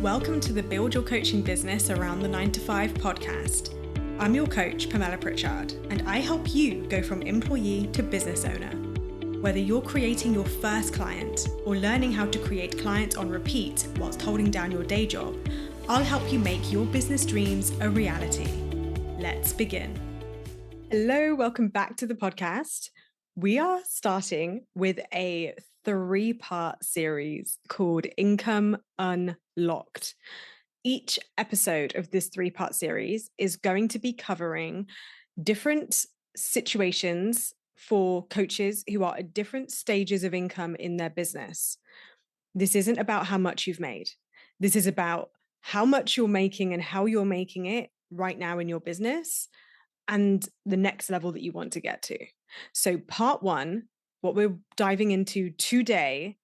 Welcome to the Build Your Coaching Business Around the 9 to 5 podcast. I'm your coach, Pamella Pritchard, and I help you go from employee to business owner. Whether you're creating your first client or learning how to create clients on repeat whilst holding down your day job, I'll help you make your business dreams a reality. Let's begin. Hello, welcome back to the podcast. We are starting with a 3-part series called Income Unlocked. Each episode of this 3-part series is going to be covering different situations for coaches who are at different stages of income in their business. This isn't about how much you've made. This is about how much you're making and how you're making it right now in your business and the next level that you want to get to. So part 1, what we're diving into today,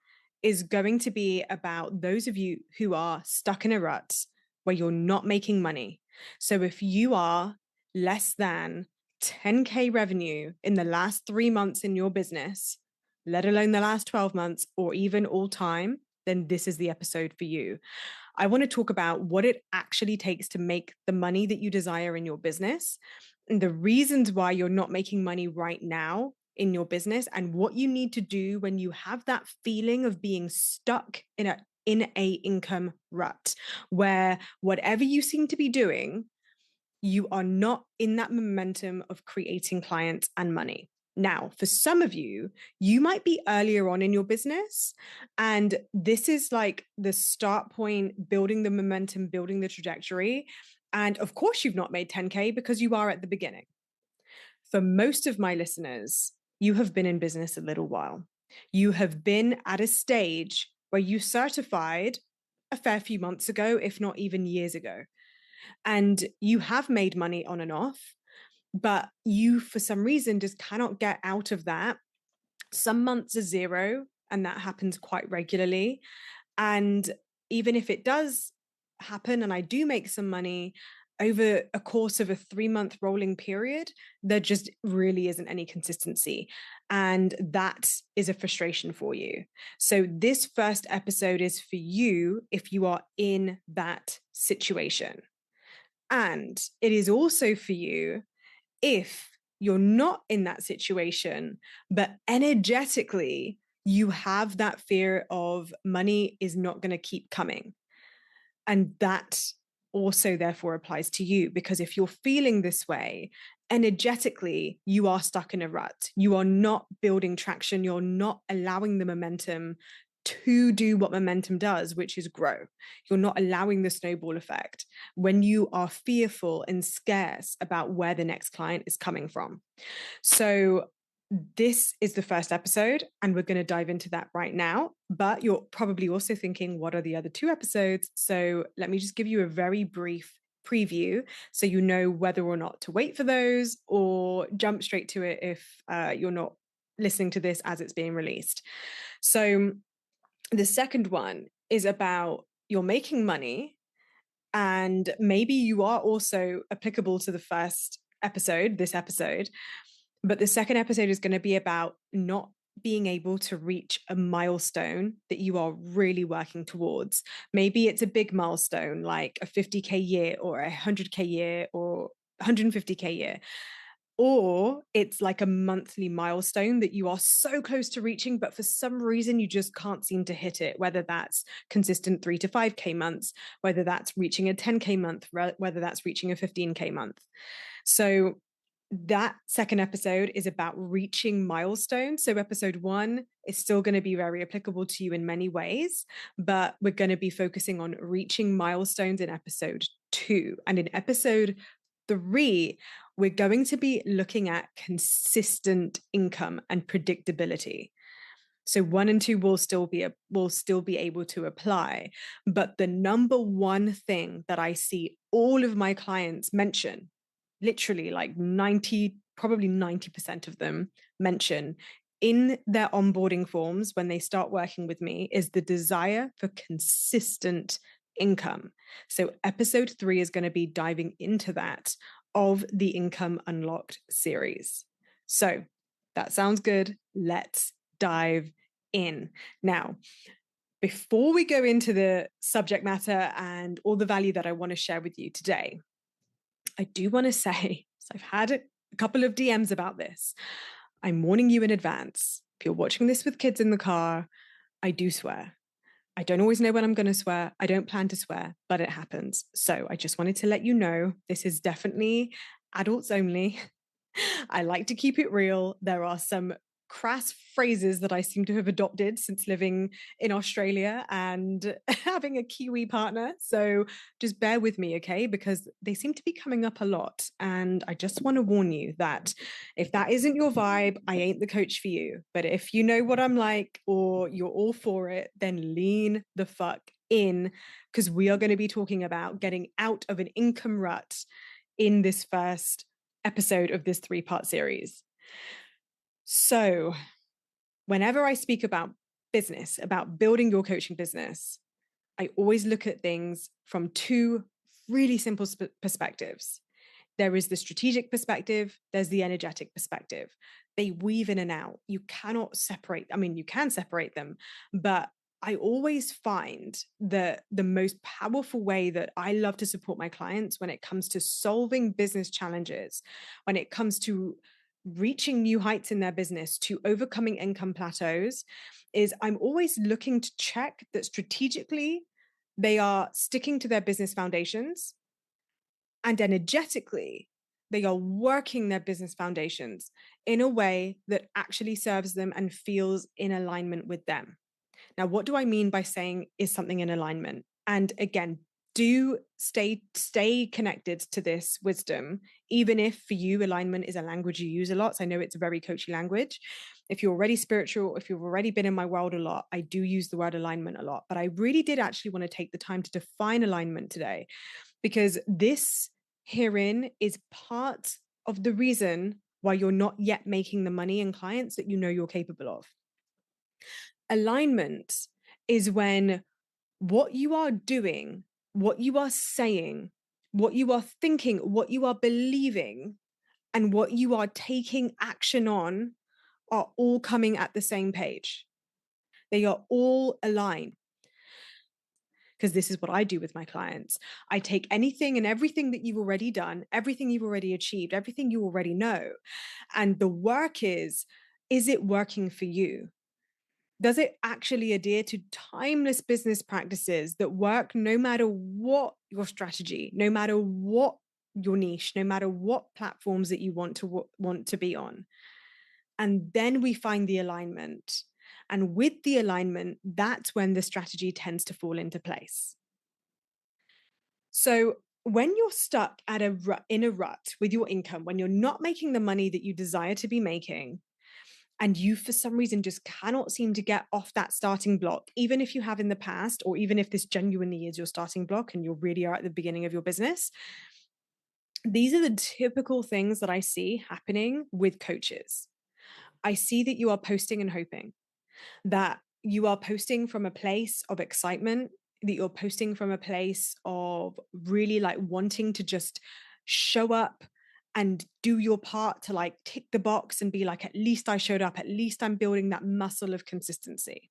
is going to be about those of you who are stuck in a rut where you're not making money. So if you are less than 10K revenue in the last 3 months in your business, let alone the last 12 months or even all time, then this is the episode for you. I want to talk about what it actually takes to make the money that you desire in your business, and the reasons why you're not making money right now in your business, and what you need to do when you have that feeling of being stuck in a income rut, where whatever you seem to be doing, you are not in that momentum of creating clients and money. Now, for some of you, you might be earlier on in your business, and this is like the start point, building the momentum, building the trajectory. And of course, you've not made 10K because you are at the beginning. For most of my listeners, you have been in business a little while. You have been at a stage where you certified a fair few months ago, if not even years ago. And you have made money on and off, but you, for some reason, just cannot get out of that. Some months are zero, and that happens quite regularly. And even if it does happen and I do make some money over a course of a 3-month rolling period, there just really isn't any consistency. And that is a frustration for you. So this first episode is for you if you are in that situation. And it is also for you if you're not in that situation, but energetically you have that fear of money is not going to keep coming. And that also therefore applies to you, because if you're feeling this way, energetically, you are stuck in a rut. You are not building traction. You're not allowing the momentum to do what momentum does, which is grow. You're not allowing the snowball effect when you are fearful and scarce about where the next client is coming from. So this is the first episode, and we're going to dive into that right now. But you're probably also thinking, what are the other 2 episodes? So let me just give you a very brief preview so you know whether or not to wait for those or jump straight to it if you're not listening to this as it's being released. So the second one is about you're making money, and maybe you are also applicable to the first episode, this episode. But the second episode is going to be about not being able to reach a milestone that you are really working towards. Maybe it's a big milestone like a 50K year or a 100K year or 150K year. Or it's like a monthly milestone that you are so close to reaching, but for some reason you just can't seem to hit it, whether that's consistent 3 to 5K months, whether that's reaching a 10K month, whether that's reaching a 15K month. So that second episode is about reaching milestones. So episode 1 is still going to be very applicable to you in many ways, but we're going to be focusing on reaching milestones in episode 2. And in episode 3, we're going to be looking at consistent income and predictability. So 1 and 2 will still be able to apply. But the number one thing that I see all of my clients mention, literally like 90% of them mention in their onboarding forms when they start working with me, is the desire for consistent income. So episode 3 is going to be diving into that of the Income Unlocked series. So that sounds good. Let's dive in. Now, Before we go into the subject matter and all the value that I want to share with you today, I do want to say, so I've had a couple of DMs about this. I'm warning you in advance. If you're watching this with kids in the car, I do swear. I don't always know when I'm going to swear. I don't plan to swear, but it happens. So I just wanted to let you know this is definitely adults only. I like to keep it real. There are some crass phrases that I seem to have adopted since living in Australia and having a Kiwi partner. So just bear with me, okay? Because they seem to be coming up a lot. And I just want to warn you that if that isn't your vibe, I ain't the coach for you. But if you know what I'm like or you're all for it, then lean the fuck in, because we are going to be talking about getting out of an income rut in this first episode of this 3-part series. So, whenever I speak about business, about building your coaching business, I always look at things from 2 really simple perspectives. There is the strategic perspective, there's the energetic perspective. They weave in and out. You cannot separate, I mean, you can separate them, but I always find that the most powerful way that I love to support my clients when it comes to solving business challenges, when it comes to reaching new heights in their business, to overcoming income plateaus, is I'm always looking to check that strategically they are sticking to their business foundations, and energetically they are working their business foundations in a way that actually serves them and feels in alignment with them. Now, what do I mean by saying is something in alignment? And again, do stay connected to this wisdom, even if for you alignment is a language you use a lot. So I know it's a very coachy language. If you're already spiritual, if you've already been in my world a lot, I do use the word alignment a lot. But I really did actually want to take the time to define alignment today, because this herein is part of the reason why you're not yet making the money and clients that you know you're capable of. Alignment is when what you are doing, what you are saying, what you are thinking, what you are believing, and what you are taking action on are all coming at the same page. They are all aligned. Because this is what I do with my clients. I take anything and everything that you've already done, everything you've already achieved, everything you already know. And the work is it working for you? Does it actually adhere to timeless business practices that work no matter what your strategy, no matter what your niche, no matter what platforms that you want to be on? And then we find the alignment. And with the alignment, that's when the strategy tends to fall into place. So when you're stuck in a rut with your income, when you're not making the money that you desire to be making, and you for some reason just cannot seem to get off that starting block, even if you have in the past, or even if this genuinely is your starting block and you really are at the beginning of your business, these are the typical things that I see happening with coaches. I see that you are posting and hoping, that you are posting from a place of excitement, that you're posting from a place of really like wanting to just show up and do your part to like tick the box and be like, at least I showed up, at least I'm building that muscle of consistency.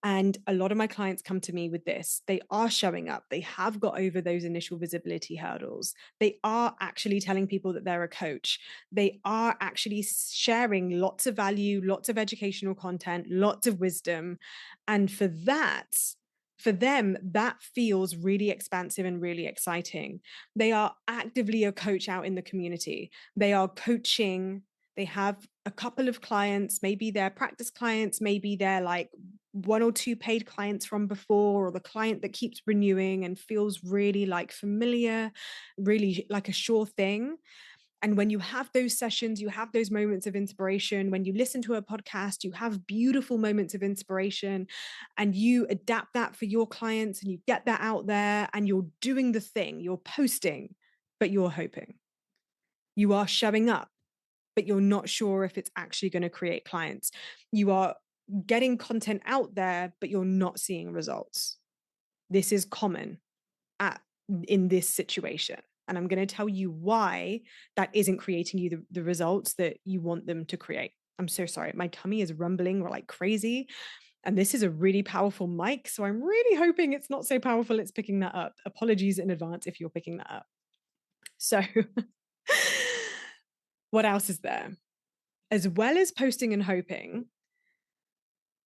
And a lot of my clients come to me with this. They are showing up. They have got over those initial visibility hurdles. They are actually telling people that they're a coach. They are actually sharing lots of value, lots of educational content, lots of wisdom. And for them, that feels really expansive and really exciting. They are actively a coach out in the community. They are coaching. They have a couple of clients, maybe they're practice clients, maybe they're like 1 or 2 paid clients from before, or the client that keeps renewing and feels really like familiar, really like a sure thing. And when you have those sessions, you have those moments of inspiration. When you listen to a podcast, you have beautiful moments of inspiration, and you adapt that for your clients and you get that out there and you're doing the thing, you're posting, but you're hoping. You are showing up, but you're not sure if it's actually going to create clients. You are getting content out there, but you're not seeing results. This is common in this situation. And I'm going to tell you why that isn't creating you the results that you want them to create. I'm so sorry. My tummy is rumbling like crazy. And this is a really powerful mic, so I'm really hoping it's not so powerful it's picking that up. Apologies in advance if you're picking that up. So what else is there? As well as posting and hoping,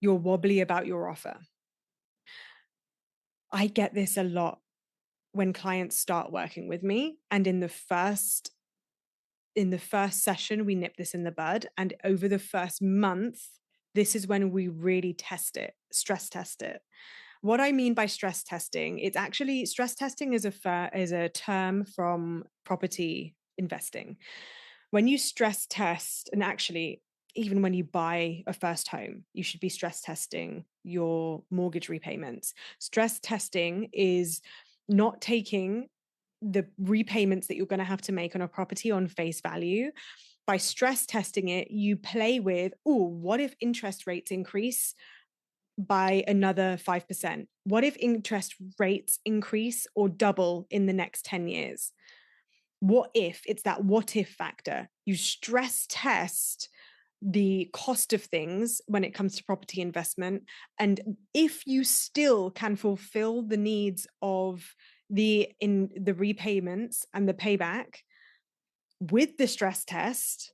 you're wobbly about your offer. I get this a lot when clients start working with me, and in the first session we nip this in the bud, and over the first month this is when we really test it, stress test it. What I mean by stress testing, it's actually, stress testing is a term from property investing. When you stress test, and actually even when you buy a first home, you should be stress testing your mortgage repayments. Stress testing is not taking the repayments that you're going to have to make on a property on face value. By stress testing it, you play with, oh, what if interest rates increase by another 5%? What if interest rates increase or double in the next 10 years? What if? It's that what if factor. You stress test the cost of things when it comes to property investment. And if you still can fulfill the needs of the repayments and the payback with the stress test,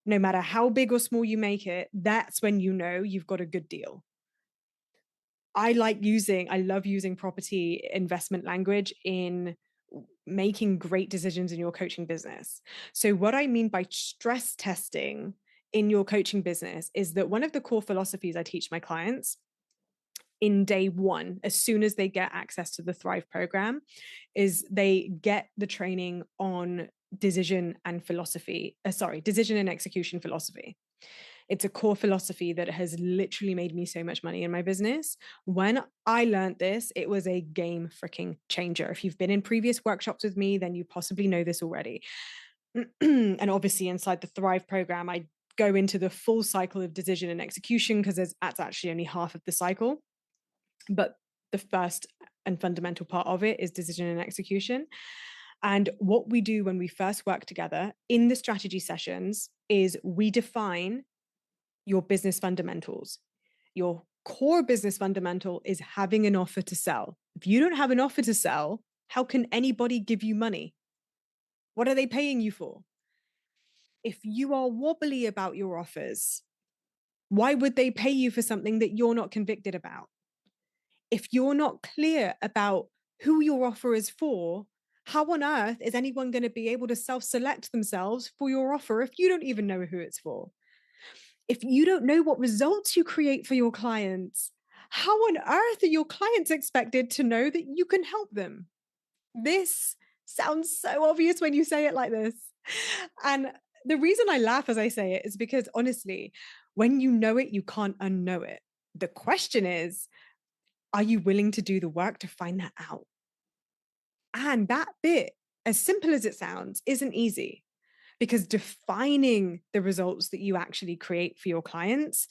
no matter how big or small you make it, that's when you know you've got a good deal. I love using property investment language in making great decisions in your coaching business. So what I mean by stress testing in your coaching business is that one of the core philosophies I teach my clients in day one, as soon as they get access to the Thrive program, is they get the training on decision and execution philosophy. It's a core philosophy that has literally made me so much money in my business. When I learned this, it was a game freaking changer. If you've been in previous workshops with me, then you possibly know this already. And obviously inside the Thrive program, I go into the full cycle of decision and execution, because that's actually only half of the cycle. But the first and fundamental part of it is decision and execution. And what we do when we first work together in the strategy sessions is we define your business fundamentals. Your core business fundamental is having an offer to sell. If you don't have an offer to sell, how can anybody give you money? What are they paying you for? If you are wobbly about your offers, why would they pay you for something that you're not convicted about? If you're not clear about who your offer is for, how on earth is anyone going to be able to self-select themselves for your offer if you don't even know who it's for? If you don't know what results you create for your clients, how on earth are your clients expected to know that you can help them? This sounds so obvious when you say it like this. And the reason I laugh as I say it is because honestly, when you know it, you can't unknow it. The question is, are you willing to do the work to find that out? And that bit, as simple as it sounds, isn't easy, because defining the results that you actually create for your clients,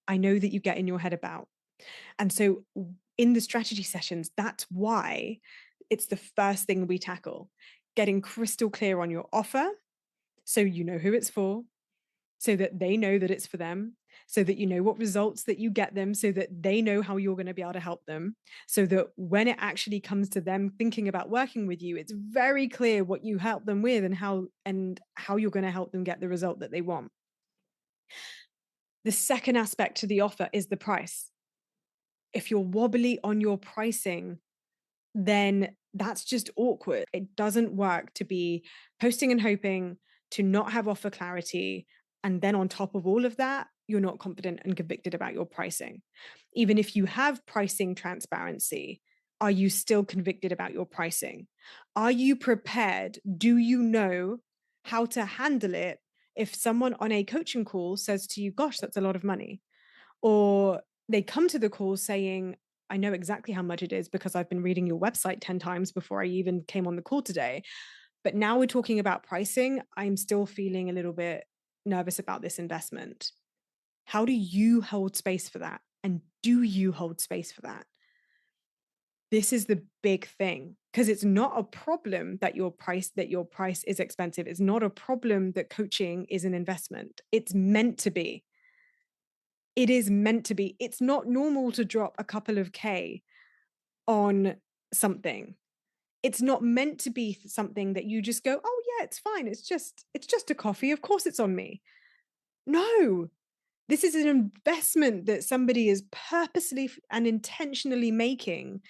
I know that you get in your head about. And so in the strategy sessions, that's why it's the first thing we tackle, getting crystal clear on your offer, so you know who it's for, so that they know that it's for them, so that you know what results that you get them, so that they know how you're going to be able to help them, so that when it actually comes to them thinking about working with you, it's very clear what you help them with and how you're going to help them get the result that they want. The second aspect to the offer is the price. If you're wobbly on your pricing, then that's just awkward. It doesn't work to be posting and hoping, to not have offer clarity, and then on top of all of that, you're not confident and convicted about your pricing. Even if you have pricing transparency, are you still convicted about your pricing? Are you prepared? Do you know how to handle it if someone on a coaching call says to you, gosh, that's a lot of money? Or they come to the call saying, I know exactly how much it is because I've been reading your website 10 times before I even came on the call today. But now we're talking about pricing, I'm still feeling a little bit nervous about this investment. How do you hold space for that? And do you hold space for that? This is the big thing, because it's not a problem that your price is expensive. It's not a problem that coaching is an investment. It's meant to be. It is meant to be. It's not normal to drop a couple of K on something. It's not meant to be something that you just go, oh yeah, it's fine. It's just a coffee. Of course it's on me. No, this is an investment that somebody is purposely and intentionally making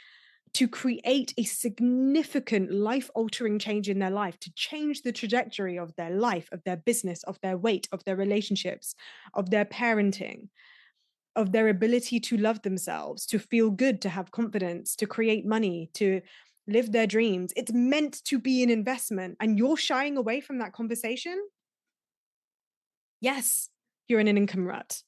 to create a significant life-altering change in their life, to change the trajectory of their life, of their business, of their weight, of their relationships, of their parenting, of their ability to love themselves, to feel good, to have confidence, to create money, to live their dreams. It's meant to be an investment, and you're shying away from that conversation. Yes, you're in an income rut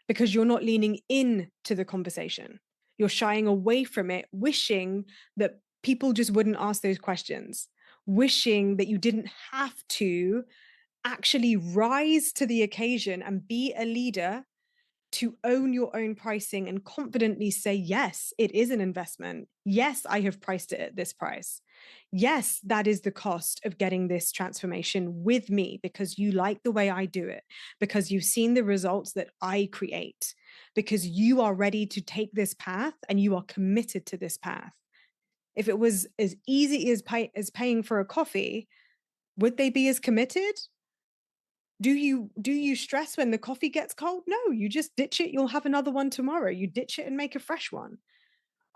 because you're not leaning in to the conversation. You're shying away from it, wishing that people just wouldn't ask those questions, wishing that you didn't have to actually rise to the occasion and be a leader to own your own pricing and confidently say, yes, it is an investment. Yes, I have priced it at this price. Yes, that is the cost of getting this transformation with me because you like the way I do it, because you've seen the results that I create, because you are ready to take this path and you are committed to this path. If it was as easy as paying for a coffee, would they be as committed? Do you stress when the coffee gets cold? No, you just ditch it. You'll have another one tomorrow. You ditch it and make a fresh one.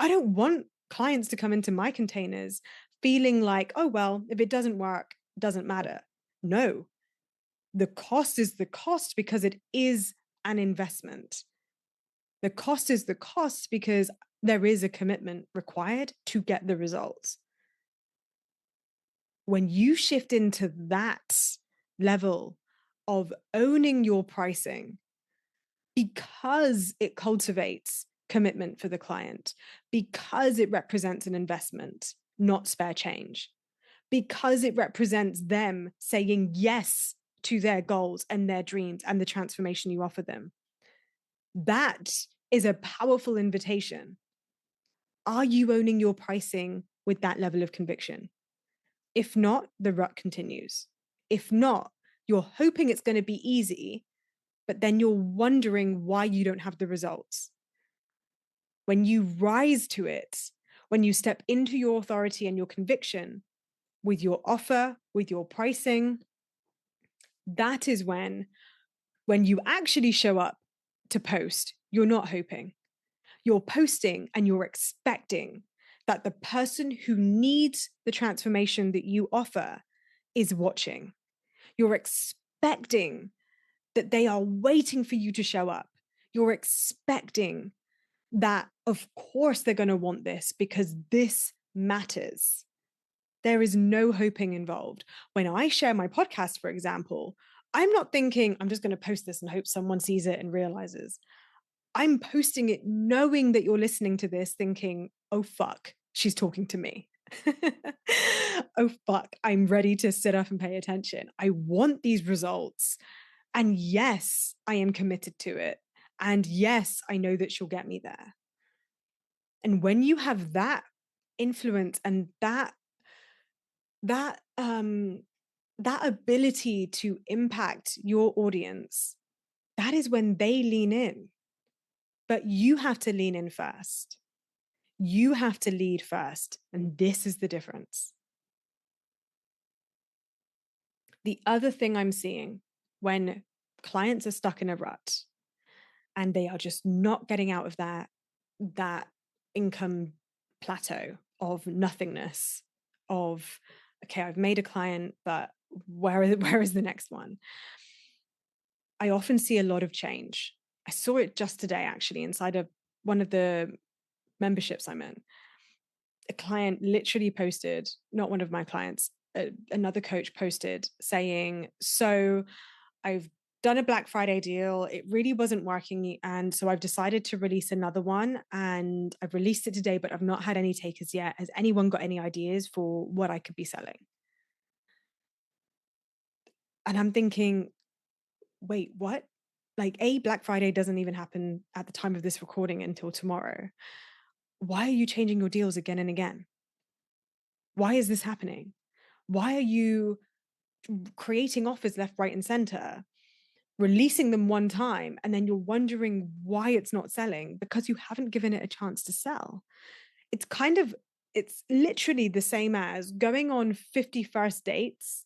I don't want clients to come into my containers feeling like, oh, well, if it doesn't work, it doesn't matter. No, the cost is the cost because it is an investment. The cost is the cost because there is a commitment required to get the results. When you shift into that level of owning your pricing, because it cultivates commitment for the client, because it represents an investment, not spare change, because it represents them saying yes to their goals and their dreams and the transformation you offer them. That is a powerful invitation. Are you owning your pricing with that level of conviction? If not, the rut continues. If not, you're hoping it's going to be easy, but then you're wondering why you don't have the results. When you rise to it, when you step into your authority and your conviction with your offer, with your pricing, that is when you actually show up to post, you're not hoping. You're posting and you're expecting that the person who needs the transformation that you offer is watching. You're expecting that they are waiting for you to show up. You're expecting that, of course, they're going to want this because this matters. There is no hoping involved. When I share my podcast, for example, I'm not thinking, I'm just going to post this and hope someone sees it and realizes. I'm posting it knowing that you're listening to this thinking, oh, fuck, she's talking to me. Oh, fuck, I'm ready to sit up and pay attention. I want these results. And yes, I am committed to it. And yes, I know that she'll get me there. And when you have that influence and that ability to impact your audience, that is when they lean in. But you have to lean in first. You have to lead first. And this is the difference. The other thing I'm seeing when clients are stuck in a rut and they are just not getting out of that income plateau of nothingness, of, okay, I've made a client, but where is the next one? I often see a lot of change. I saw it just today, actually, inside of one of the memberships I'm in. A client literally posted, not one of my clients, another coach posted saying, so I've done a Black Friday deal. It really wasn't working. And so I've decided to release another one and I've released it today, but I've not had any takers yet. Has anyone got any ideas for what I could be selling? And I'm thinking, wait, what? Like, Black Friday doesn't even happen at the time of this recording until tomorrow. Why are you changing your deals again and again? Why is this happening? Why are you creating offers left, right, and center? releasing them one time, and then you're wondering why it's not selling because you haven't given it a chance to sell. It's literally the same as going on 50 first dates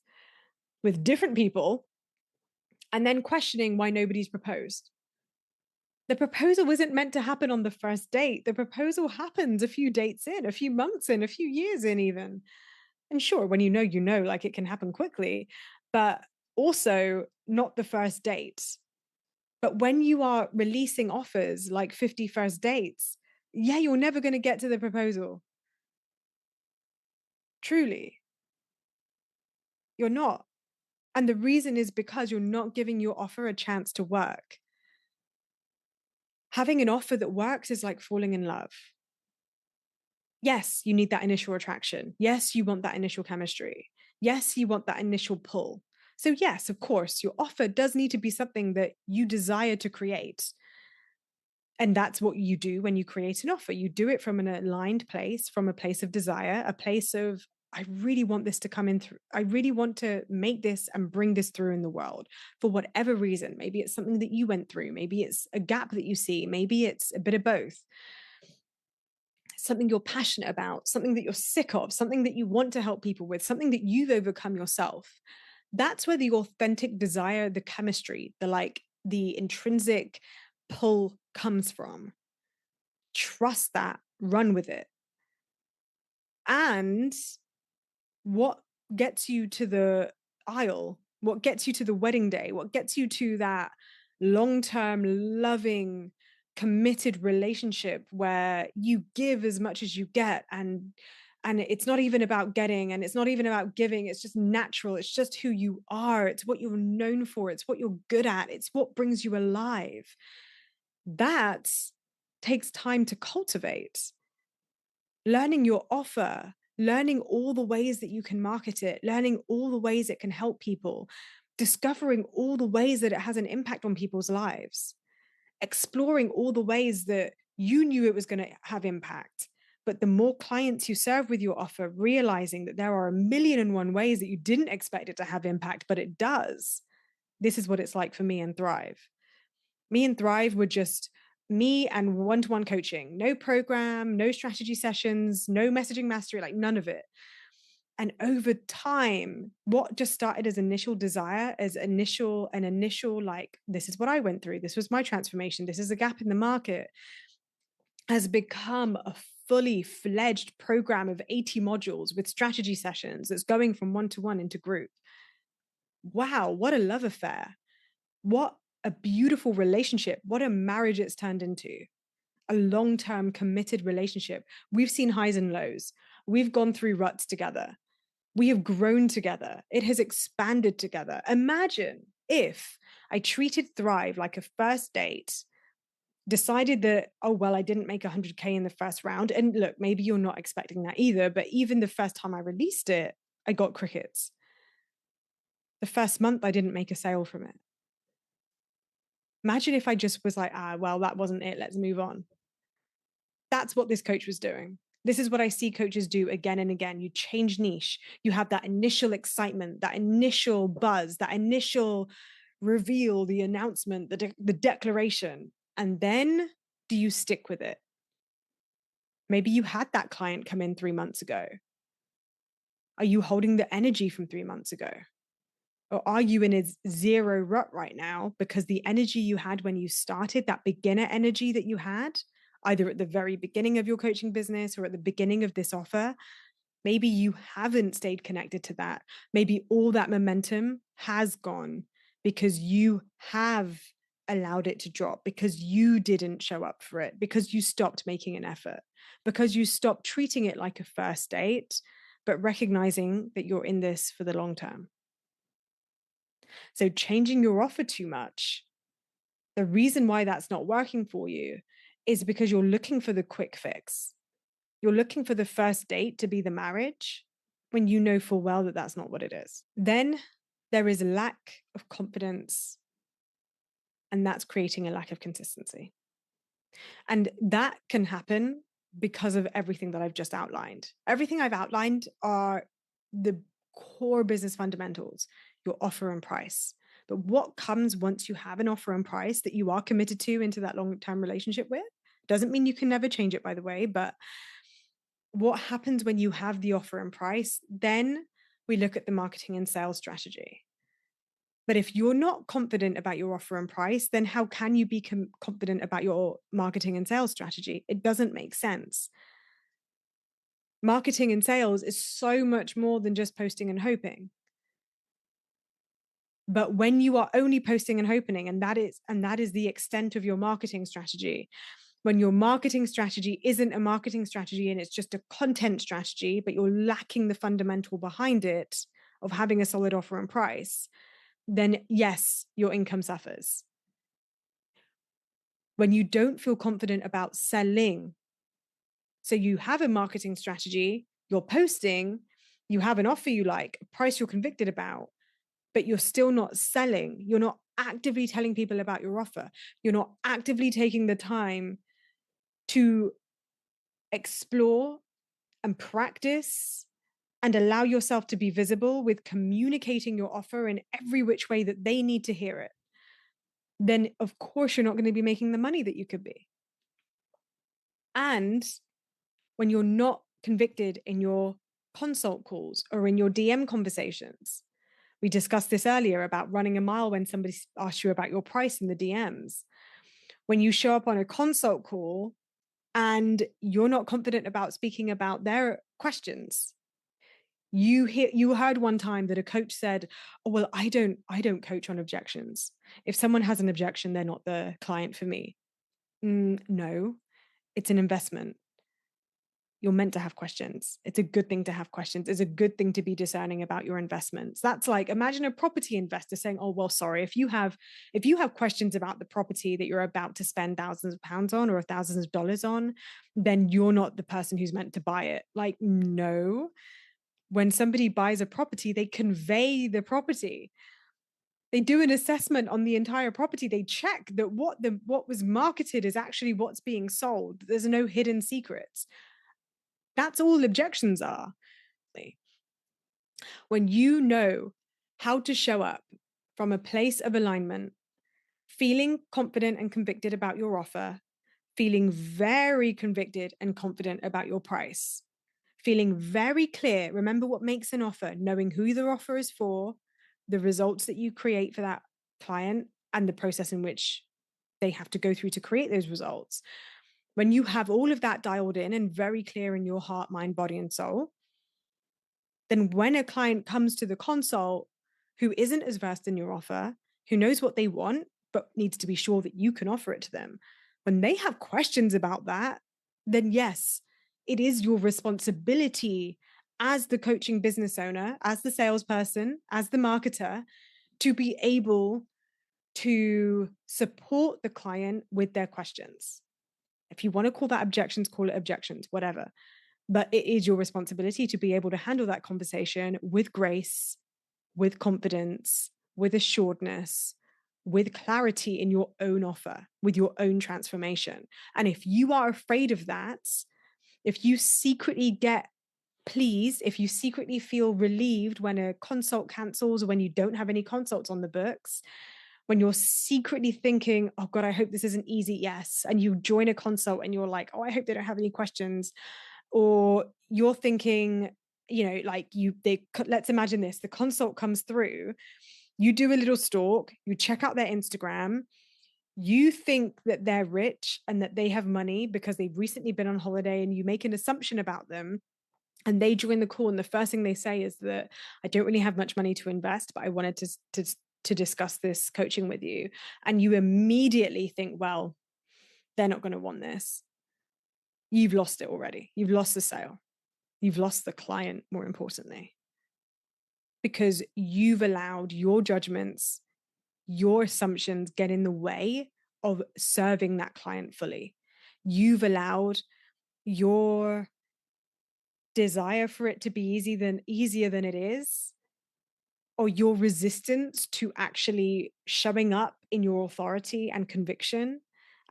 with different people and then questioning why nobody's proposed. The proposal wasn't meant to happen on the first date. The proposal happens a few dates in, a few months in, a few years in, even. And sure, when you know, like it can happen quickly, but also not the first date. But when you are releasing offers like 50 first dates, yeah, you're never going to get to the proposal. Truly, you're not. And the reason is because you're not giving your offer a chance to work. Having an offer that works is like falling in love. Yes, you need that initial attraction. Yes, you want that initial chemistry. Yes, you want that initial pull. So, yes, of course, your offer does need to be something that you desire to create. And that's what you do when you create an offer. You do it from an aligned place, from a place of desire, a place of, I really want this to come in through. I really want to make this and bring this through in the world for whatever reason. Maybe it's something that you went through. Maybe it's a gap that you see. Maybe it's a bit of both. Something you're passionate about, something that you're sick of, something that you want to help people with, something that you've overcome yourself. That's where the authentic desire, the chemistry, the intrinsic pull comes from. Trust that, run with it. And what gets you to the aisle, what gets you to the wedding day, what gets you to that long-term, loving, committed relationship where you give as much as you get, and it's not even about getting, and it's not even about giving. It's just natural. It's just who you are. It's what you're known for. It's what you're good at. It's what brings you alive. That takes time to cultivate. Learning your offer, learning all the ways that you can market it, learning all the ways it can help people, discovering all the ways that it has an impact on people's lives, exploring all the ways that you knew it was going to have impact. But the more clients you serve with your offer, realizing that there are a million and one ways that you didn't expect it to have impact, but it does. This is what it's like for me and Thrive. Me and Thrive were just me and one-to-one coaching, no program, no strategy sessions, no messaging mastery, like none of it. And over time, what just started as initial desire, as initial, like, this is what I went through, this was my transformation, this is a gap in the market, has become a fully fledged program of 80 modules with strategy sessions that's going from one-to-one into group. Wow, what a love affair. What a beautiful relationship. What a marriage it's turned into. A long-term committed relationship. We've seen highs and lows. We've gone through ruts together. We have grown together. It has expanded together. Imagine if I treated Thrive like a first date, decided that, oh, well, I didn't make 100K in the first round. And look, maybe you're not expecting that either, but even the first time I released it, I got crickets. The first month, I didn't make a sale from it. Imagine if I just was like, well, that wasn't it. Let's move on. That's what this coach was doing. This is what I see coaches do again and again. You change niche. You have that initial excitement, that initial buzz, that initial reveal, the announcement, the declaration. And then do you stick with it? Maybe you had that client come in 3 months ago. Are you holding the energy from 3 months ago? Or are you in a zero rut right now because the energy you had when you started, that beginner energy that you had, either at the very beginning of your coaching business or at the beginning of this offer, maybe you haven't stayed connected to that. Maybe all that momentum has gone because you have allowed it to drop, because you didn't show up for it, because you stopped making an effort, because you stopped treating it like a first date, but recognizing that you're in this for the long term. So changing your offer too much, the reason why that's not working for you is because you're looking for the quick fix. You're looking for the first date to be the marriage when you know full well that that's not what it is. Then there is a lack of confidence, and that's creating a lack of consistency. And that can happen because of everything that I've just outlined. Everything I've outlined are the core business fundamentals, your offer and price. But what comes once you have an offer and price that you are committed to into that long-term relationship with? Doesn't mean you can never change it, by the way, but what happens when you have the offer and price? Then we look at the marketing and sales strategy. But if you're not confident about your offer and price, then how can you be confident about your marketing and sales strategy? It doesn't make sense. Marketing and sales is so much more than just posting and hoping. But when you are only posting and hoping, and that is the extent of your marketing strategy, when your marketing strategy isn't a marketing strategy and it's just a content strategy, but you're lacking the fundamental behind it of having a solid offer and price, then yes, your income suffers. When you don't feel confident about selling, so you have a marketing strategy, you're posting, you have an offer you like, a price you're convicted about, but you're still not selling. You're not actively telling people about your offer. You're not actively taking the time to explore and practice and allow yourself to be visible with communicating your offer in every which way that they need to hear it. Then of course you're not going to be making the money that you could be. And when you're not convicted in your consult calls or in your DM conversations, we discussed this earlier about running a mile when somebody asks you about your price in the DMs. When you show up on a consult call and you're not confident about speaking about their questions, you heard one time that a coach said, "Oh, well, I don't coach on objections. If someone has an objection, they're not the client for me." No, it's an investment. You're meant to have questions. It's a good thing to have questions. It's a good thing to be discerning about your investments. That's like, imagine a property investor saying, "Oh, well, sorry, if you have questions about the property that you're about to spend thousands of pounds on or thousands of dollars on, then you're not the person who's meant to buy it." Like, no. When somebody buys a property, they convey the property. They do an assessment on the entire property. They check that what was marketed is actually what's being sold. There's no hidden secrets. That's all objections are. When you know how to show up from a place of alignment, feeling confident and convicted about your offer, feeling very convicted and confident about your price, feeling very clear. Remember what makes an offer: knowing who the offer is for, the results that you create for that client, and the process in which they have to go through to create those results. When you have all of that dialed in and very clear in your heart, mind, body, and soul, then when a client comes to the consult who isn't as versed in your offer, who knows what they want, but needs to be sure that you can offer it to them, when they have questions about that, then yes, it is your responsibility as the coaching business owner, as the salesperson, as the marketer, to be able to support the client with their questions. If you want to call that objections, call it objections, whatever. But it is your responsibility to be able to handle that conversation with grace, with confidence, with assuredness, with clarity in your own offer, with your own transformation. And if you are afraid of that, if you secretly get pleased, if you secretly feel relieved when a consult cancels or when you don't have any consults on the books, when you're secretly thinking, "Oh God, I hope this isn't easy," yes, and you join a consult and you're like, "Oh, I hope they don't have any questions," or you're thinking, let's imagine this: the consult comes through, you do a little stalk, you check out their Instagram, you think that they're rich and that they have money because they've recently been on holiday, and you make an assumption about them. And they join the call, and the first thing they say is that, "I don't really have much money to invest, but I wanted to discuss this coaching with you." And you immediately think, well, they're not going to want this. You've lost it already. You've lost the sale. You've lost the client, more importantly, because you've allowed your judgments, your assumptions get in the way of serving that client fully. You've allowed your desire for it to be easier than it is, or your resistance to actually showing up in your authority and conviction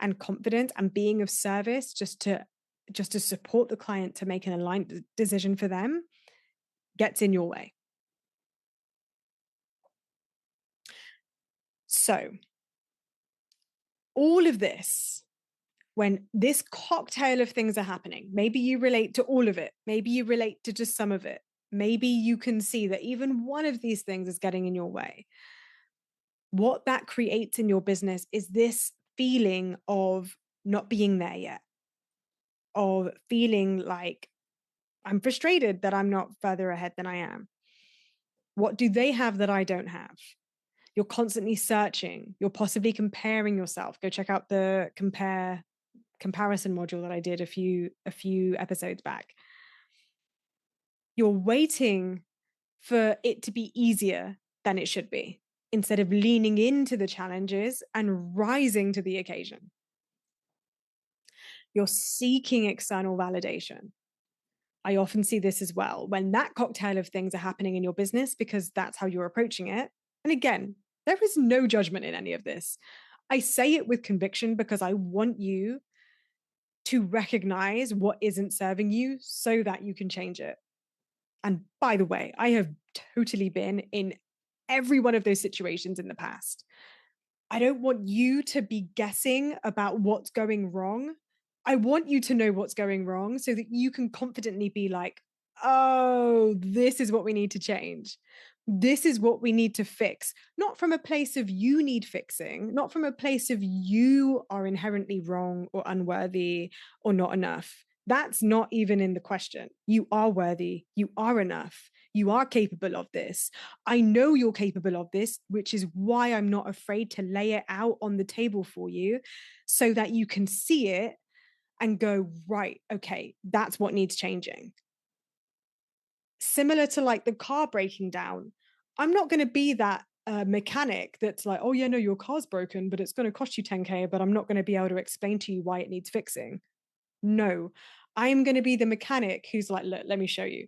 and confidence and being of service just to support the client to make an aligned decision for them, gets in your way. So all of this, when this cocktail of things are happening, maybe you relate to all of it, maybe you relate to just some of it, maybe you can see that even one of these things is getting in your way. What that creates in your business is this feeling of not being there yet, of feeling like I'm frustrated that I'm not further ahead than I am. What do they have that I don't have? You're constantly searching. You're possibly comparing yourself. Go check out the comparison module that I did a few episodes back. You're waiting for it to be easier than it should be, instead of leaning into the challenges and rising to the occasion. You're seeking external validation. I often see this as well when that cocktail of things are happening in your business, because that's how you're approaching it. And again, there is no judgment in any of this. I say it with conviction because I want you to recognize what isn't serving you so that you can change it. And by the way, I have totally been in every one of those situations in the past. I don't want you to be guessing about what's going wrong. I want you to know what's going wrong so that you can confidently be like, oh, this is what we need to change. This is what we need to fix. Not from a place of you need fixing, not from a place of you are inherently wrong or unworthy or not enough. That's not even in the question. You are worthy. You are enough. You are capable of this. I know you're capable of this, which is why I'm not afraid to lay it out on the table for you so that you can see it and go, right, okay, that's what needs changing. Similar to like the car breaking down, I'm not going to be that mechanic that's like, oh, yeah, no, your car's broken, but it's going to cost you 10K, but I'm not going to be able to explain to you why it needs fixing. No, I am going to be the mechanic who's like, look, let me show you.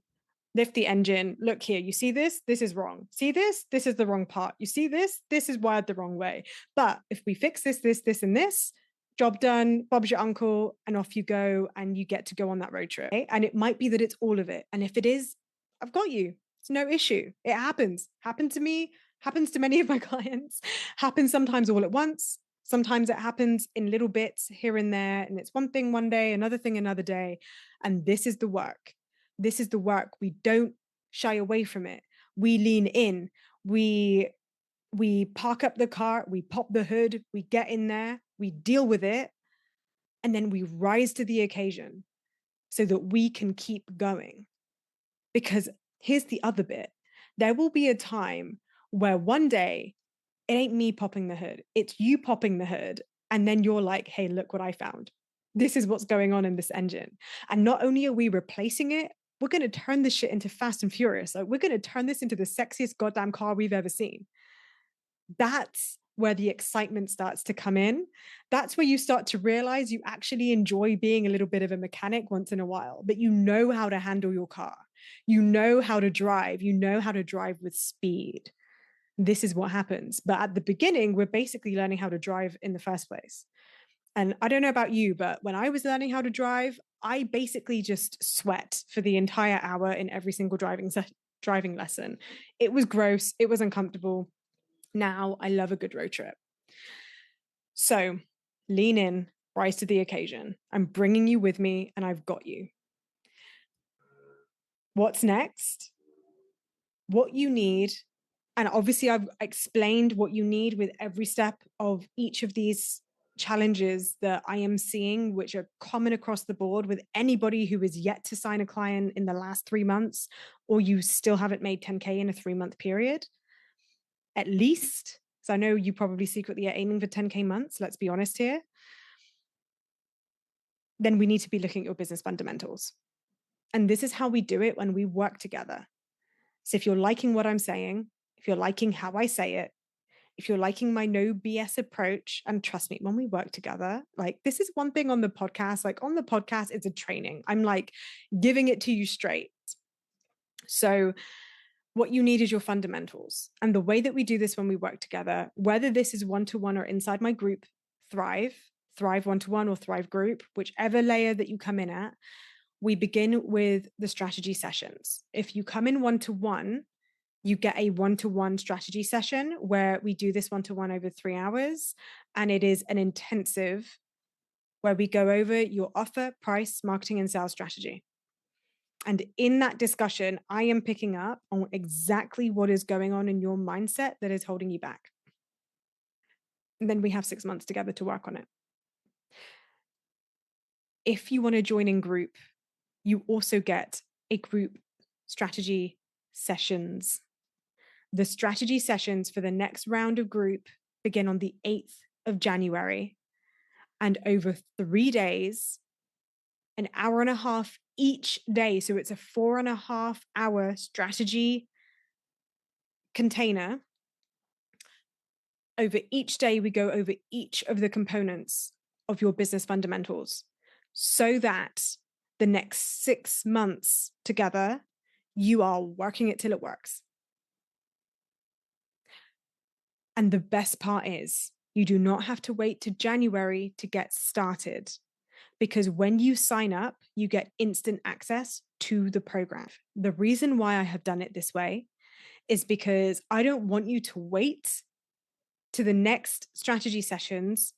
Lift the engine. Look here. You see this? This is wrong. See this? This is the wrong part. You see this? This is wired the wrong way. But if we fix this, and this, job done, Bob's your uncle, and off you go, and you get to go on that road trip. Okay? And it might be that it's all of it. And if it is, I've got you. It's no issue. It happens. Happened to me, happens to many of my clients, happens sometimes all at once. Sometimes it happens in little bits here and there, and it's one thing one day, another thing another day. And this is the work. This is the work. We don't shy away from it. We lean in. We park up the car, we pop the hood, we get in there, we deal with it, and then we rise to the occasion so that we can keep going. Because here's the other bit. There will be a time where one day it ain't me popping the hood, it's you popping the hood. And then you're like, hey, look what I found. This is what's going on in this engine. And not only are we replacing it, we're going to turn this shit into Fast and Furious. Like, we're going to turn this into the sexiest goddamn car we've ever seen. That's where the excitement starts to come in. That's where you start to realize you actually enjoy being a little bit of a mechanic once in a while, but you know how to handle your car. You know how to drive. You know how to drive with speed. This is what happens. But at the beginning, we're basically learning how to drive in the first place. And I don't know about you, but when I was learning how to drive, I basically just sweat for the entire hour in every single driving lesson. It was gross. It was uncomfortable. Now I love a good road trip. So lean in, rise to the occasion. I'm bringing you with me and I've got you. What's next? What you need. And obviously I've explained what you need with every step of each of these challenges that I am seeing, which are common across the board with anybody who is yet to sign a client in the last 3 months, or you still haven't made 10K in a 3-month period, at least. So I know you probably secretly are aiming for 10K months. Let's be honest here. Then we need to be looking at your business fundamentals. And this is how we do it when we work together. So if you're liking what I'm saying, if you're liking how I say it, if you're liking my no BS approach, and trust me, when we work together, like, this is one thing on the podcast, like on the podcast, it's a training. I'm like giving it to you straight. So what you need is your fundamentals. And the way that we do this when we work together, whether this is one-to-one or inside my group, Thrive one-to-one or Thrive group, whichever layer that you come in at, we begin with the strategy sessions. If you come in one-to-one, You get a one-to-one strategy session where we do this one-to-one over 3 hours, and it is an intensive where we go over your offer, price, marketing, and sales strategy. And in that discussion, I am picking up on exactly what is going on in your mindset that is holding you back. And then we have 6 months together to work on it. If you want to join in group, you also get a group strategy sessions. The strategy sessions for the next round of group begin on the 8th of January. And over 3 days, an hour and a half each day. So it's a 4.5-hour strategy container. Over each day, we go over each of the components of your business fundamentals so that the next 6 months together, you are working it till it works. And the best part is you do not have to wait to January to get started, because when you sign up, you get instant access to the program. The reason why I have done it this way is because I don't want you to wait to the next strategy sessions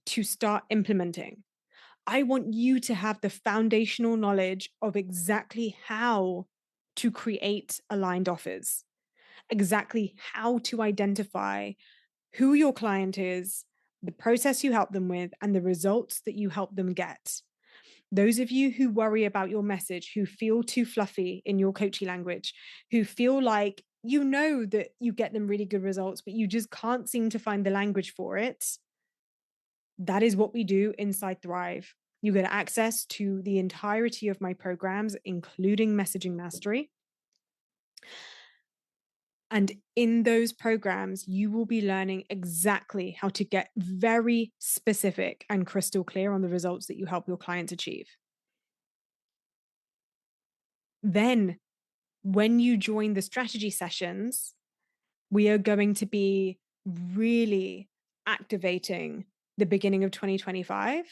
to start implementing. I want you to have the foundational knowledge of exactly how to create aligned offers, exactly how to identify who your client is, the process you help them with, and the results that you help them get. Those of you who worry about your message, who feel too fluffy in your coaching language, who feel like you know that you get them really good results, but you just can't seem to find the language for it, that is what we do inside Thrive. You get access to the entirety of my programs, including Messaging Mastery. And in those programs, you will be learning exactly how to get very specific and crystal clear on the results that you help your clients achieve. Then, when you join the strategy sessions, we are going to be really activating the beginning of 2025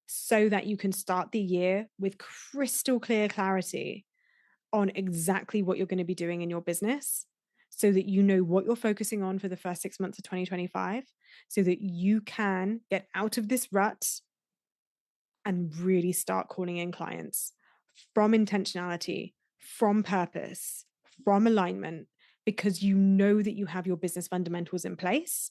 so that you can start the year with crystal clear clarity on exactly what you're going to be doing in your business, so that you know what you're focusing on for the first 6 months of 2025, so that you can get out of this rut and really start calling in clients from intentionality, from purpose, from alignment, because you know that you have your business fundamentals in place,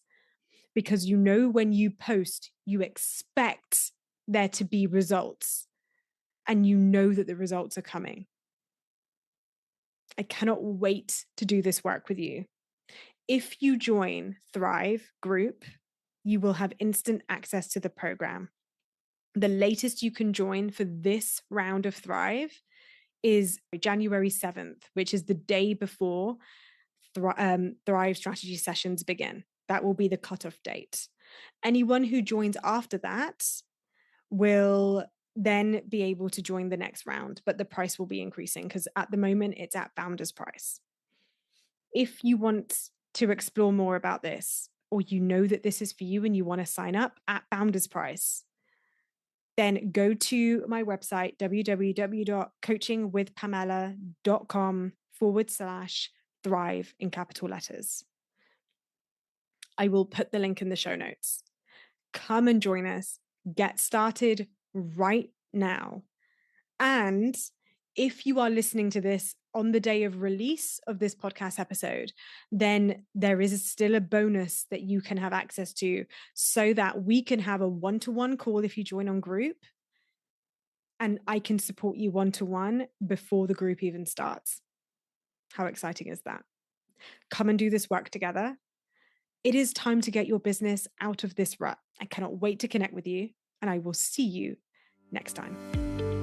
because you know when you post, you expect there to be results, and you know that the results are coming. I cannot wait to do this work with you. If you join Thrive Group, you will have instant access to the program. The latest you can join for this round of Thrive is January 7th, which is the day before Thrive strategy sessions begin. That will be the cutoff date. Anyone who joins after that will then be able to join the next round, but the price will be increasing because at the moment it's at founder's price. If you want to explore more about this, or you know that this is for you and you want to sign up at founder's price, then go to my website, www.coachingwithpamella.com/thrive in capital letters. I will put the link in the show notes. Come and join us. Get started right now. And if you are listening to this on the day of release of this podcast episode, then there is still a bonus that you can have access to, so that we can have a one-to-one call if you join on group, and I can support you one-to-one before the group even starts. How exciting is that? Come and do this work together. It is time to get your business out of this rut. I cannot wait to connect with you, and I will see you next time.